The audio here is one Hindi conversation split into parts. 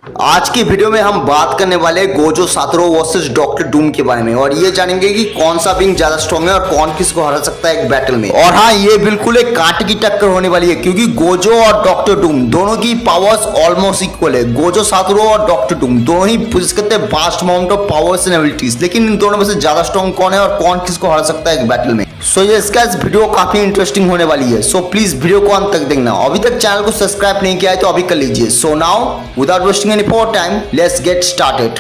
आज की वीडियो में हम बात करने वाले हैं Gojo Satoru versus doctor Doom के बारे में और ये जानेंगे कि कौन सा विंग ज्यादा स्ट्रॉन्ग है और कौन किसको हरा सकता है एक बैटल में। और हाँ, ये बिल्कुल एक कांटे की टक्कर होने वाली है क्योंकि गोजो और डॉक्टर डूम दोनों की पावर्स ऑलमोस्ट इक्वल है। गोजो सातोरू और डॉक्टर डूम दोनों ही पोजेस करते हैं vast amount of powers and abilities, लेकिन इन दोनों में से ज्यादा स्ट्रॉन्ग कौन है और कौन किसको हरा सकता है एक बैटल में। सो ये इसका इस वीडियो काफी इंटरेस्टिंग होने वाली है, सो प्लीज वीडियो को अंत तक देखना। अभी तक चैनल को सब्सक्राइब नहीं किया है तो अभी कर लीजिए। So now without wasting any more time, let's get started.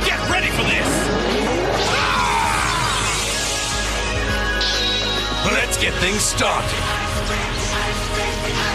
Get ready for this! Let's get things started.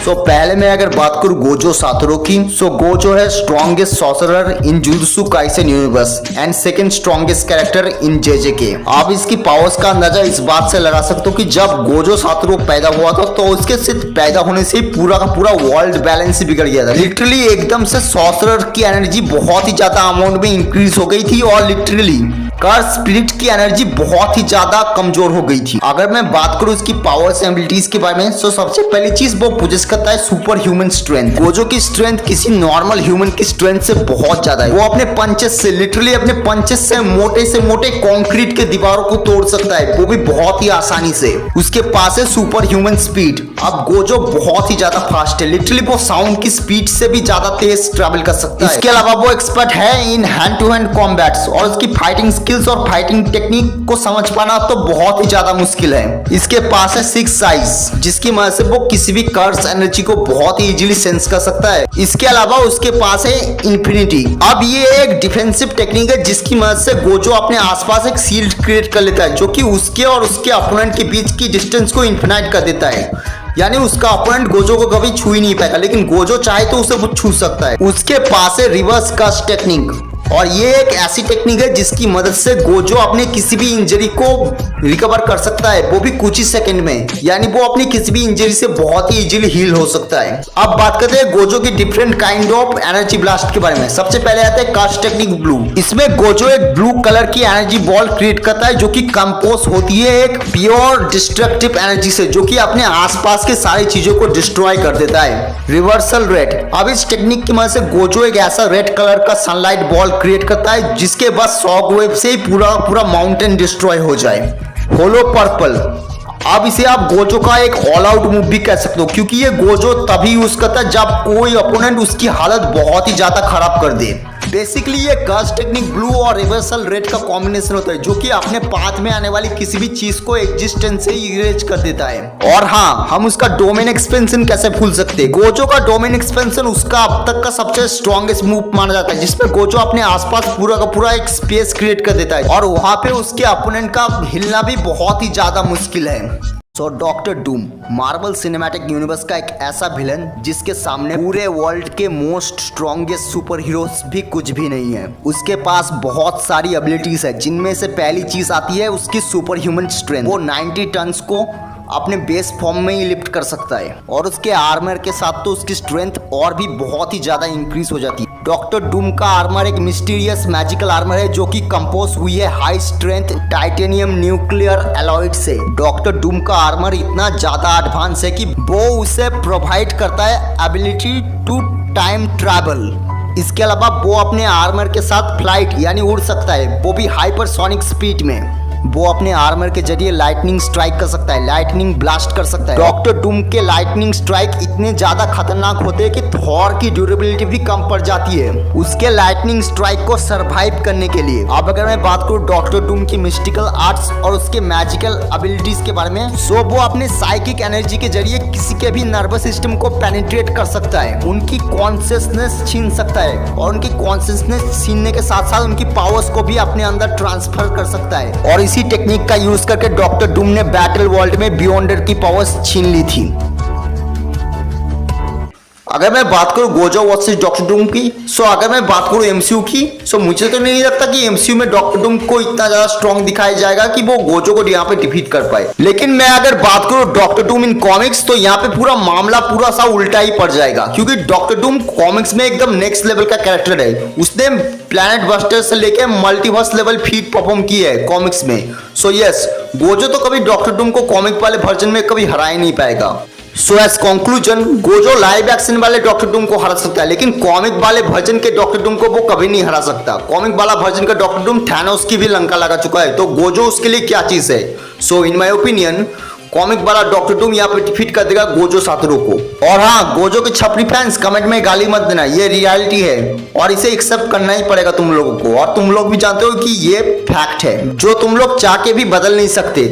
सो पहले मैं अगर बात करूं गोजो सातोरू की, सो गोजो है strongest sorcerer in jujutsu Kaisen universe and second strongest character in जेजेके। आप इसकी पावर्स का अंदाजा इस बात से लगा सकते हो कि जब गोजो सातोरू पैदा हुआ था तो उसके सिर्फ पैदा होने से पूरा का पूरा वर्ल्ड बैलेंस बिगड़ गया था। लिटरली एकदम से सॉर्सरर की एनर्जी बहुत ही ज्यादा अमाउंट में इंक्रीज हो गई थी और लिटरली कर्स स्पिरिट की एनर्जी बहुत ही ज्यादा कमजोर हो गई थी। अगर मैं बात करूं इसकी पावर्स एंड एबिलिटीज के बारे में, तो सबसे पहली चीज वो पोजेस करता है सुपर ह्यूमन स्ट्रेंथ। गोजो की स्ट्रेंथ किसी नॉर्मल ह्यूमन की स्ट्रेंथ से बहुत ज्यादा है। वो अपने पंचेस से, लिटरली अपने पंचेस से मोटे कंक्रीट के दीवारों को तोड़ सकता है, वो भी बहुत ही आसानी से। उसके पास है सुपर ह्यूमन स्पीड। अब गोजो बहुत ही ज्यादा फास्ट है, लिटरली वो साउंड की स्पीड से भी ज्यादा तेज ट्रैवल कर सकता है। इसके अलावा वो एक्सपर्ट है in hand to hand combats और उसकी फाइटिंग स्किल्स और फाइटिंग टेक्निक को समझ पाना तो बहुत ही ज्यादा मुश्किल है। इसके पास है 6 साइज, जिसकी मदद से वो किसी भी कर्स एनर्जी को बहुत ही इजीली सेंस कर सकता है। इसके अलावा उसके पास है इंफिनिटी। अब ये एक डिफेंसिव टेक्निक है जिसकी मदद से गोजो अपने आसपास एक शील्ड क्रिएट कर लेता है जो कि उसके और उसके अपोनेंट के बीच की डिस्टेंस को इन्फिनाइट कर देता है। यानी उसका अपोनेंट गोजो को कभी छू ही नहीं पाएगा, लेकिन गोजो चाहे तो उसे वो छू सकता है। उसके पास है रिवर्स कस्ट टेक्निक और ये एक ऐसी टेक्निक है जिसकी मदद से गोजो अपने किसी भी इंजरी को रिकवर कर सकता है, वो भी कुछ ही सेकंड में। यानी वो अपनी किसी भी इंजरी से बहुत ही इजीली हील हो सकता है। अब बात करते हैं गोजो की different kind of energy blast के बारे में। सबसे पहले आता है कास्ट टेक्निक ब्लू। इसमें गोजो एक ब्लू कलर की एनर्जी बॉल क्रिएट करता है जो कि कंपोज होती है एक प्योर डिस्ट्रक्टिव एनर्जी से, जो कि अपने आसपास के सारी चीजों को डिस्ट्रॉय कर देता है। Reversal red. अब इस टेक्निक की मदद से गोजो एक ऐसा रेड कलर का सनलाइट बॉल क्रिएट करता है जिसके बाद शॉक वेव से ही पूरा माउंटेन डिस्ट्रॉय हो जाए। होलो पर्पल। अब इसे आप गोजो का एक ऑल आउट मूव भी कह सकते हो क्योंकि ये गोजो तभी यूज करता है जब कोई अपोनेंट उसकी हालत बहुत ही ज्यादा खराब कर दे। बेसिकली ये कर्स टेक्निक ब्लू और रिवर्सल रेड का कॉम्बिनेशन होता है जो कि अपने पाथ में आने वाली किसी भी चीज को एग्जिस्टेंस से इरेज कर देता है। और हाँ, हम उसका डोमेन एक्सपेंशन कैसे भूल सकते हैं। गोजो का डोमेन एक्सपेंशन उसका अब तक का सबसे स्ट्रॉन्गेस्ट मूव माना जाता है, जिसमें गोजो अपने आसपास पूरा का पूरा एक स्पेस क्रिएट कर देता है और वहां पे उसके अपोनेंट का हिलना भी बहुत ही ज्यादा मुश्किल है। So doctor Doom Marvel cinematic universe का एक ऐसा विलन जिसके सामने पूरे वर्ल्ड के मोस्ट स्ट्रॉन्गेस्ट सुपर हीरोज भी कुछ भी नहीं है। उसके पास बहुत सारी एबिलिटीज है, जिनमें से पहली चीज आती है उसकी सुपर ह्यूमन स्ट्रेंथ। वो 90 टन्स को अपने बेस फॉर्म में ही लिफ्ट कर सकता है और उसके आर्मर के साथ तो उसकी स्ट्रेंथ और भी बहुत ही ज्यादा इंक्रीज हो जाती है। डॉक्टर डूम का आर्मर एक मिस्टीरियस मैजिकल आर्मर है जो कि कंपोज हुई है high strength titanium nuclear alloyed से। डॉक्टर डूम का आर्मर इतना ज्यादा एडवांस है कि वो उसे प्रोवाइड करता है एबिलिटी टू टाइम ट्रैवल। इसके अलावा वो अपने आर्मर के साथ फ्लाइट यानी उड़ सकता है, वो भी हाइपरसोनिक स्पीड में। वो अपने आर्मर के जरिए लाइटनिंग स्ट्राइक कर सकता है, लाइटनिंग ब्लास्ट कर सकता है। डॉक्टर डूम के लाइटनिंग स्ट्राइक इतने ज्यादा खतरनाक होते हैं कि थॉर की ड्यूरेबिलिटी भी कम पड़ जाती है उसके लाइटनिंग स्ट्राइक को सरवाइव करने के लिए। अब अगर मैं बात करूं डॉक्टर डूम की मिस्टिकल आर्ट्स और उसके मैजिकल एबिलिटीज के बारे में, सो वो अपने साइकिक एनर्जी के जरिए किसी के भी नर्वस सिस्टम को पेनिट्रेट कर सकता है, उनकी कॉन्शियसनेस छीन सकता है और उनकी कॉन्शियसनेस छीनने के साथ साथ उनकी पावर्स को भी अपने अंदर ट्रांसफर कर सकता है। और इसी टेक्निक का यूज करके डॉक्टर डूम ने बैटल वर्ल्ड में बियॉन्डर की पावर्स छीन ली थी। अगर मैं बात करूं गोजो वर्सेस डॉक्टर डूम की, सो अगर मैं बात करूं एमसीयू की, सो मुझे तो नहीं लगता कि एमसीयू में डॉक्टर डूम को इतना ज्यादा स्ट्रॉन्ग दिखाया जाएगा कि वो गोजो को यहाँ पे डिफीट कर पाए। लेकिन मैं अगर बात करूं डॉक्टर डूम इन कॉमिक्स, तो यहाँ पे पूरा मामला पूरा सा उल्टा ही पड़ जाएगा क्योंकि डॉक्टर डूम कॉमिक्स में एकदम नेक्स्ट लेवल का कैरेक्टर है। उसने प्लैनेट बस्टर से लेके मल्टीवर्स लेवल फीट परफॉर्म की है कॉमिक्स में। सो यस, गोजो तो कभी डॉक्टर डूम को कॉमिक वाले वर्जन में कभी हरा ही नहीं पाएगा। So as conclusion, Gojo live action वाले डॉक्टर डूम को हरा सकता है, लेकिन कॉमिक वाले वर्जन के डॉक्टर डूम को वो कभी नहीं हरा सकता। कॉमिक वाला वर्जन का डॉक्टर डूम थैनोस की भी लंका लगा चुका है, तो गोजो उसके लिए क्या चीज है। सो इन माय ओपिनियन कॉमिक वाला डॉक्टर डूम यहाँ पे डिफीट कर देगा गोजो सातोरू को। और हाँ, गोजो के छपरी फैंस कमेंट में गाली मत देना, ये रियलिटी है और इसे एक्सेप्ट करना ही पड़ेगा तुम लोगों को। और तुम लोग भी जानते हो कि ये फैक्ट है जो तुम लोग चाह के भी बदल नहीं सकते।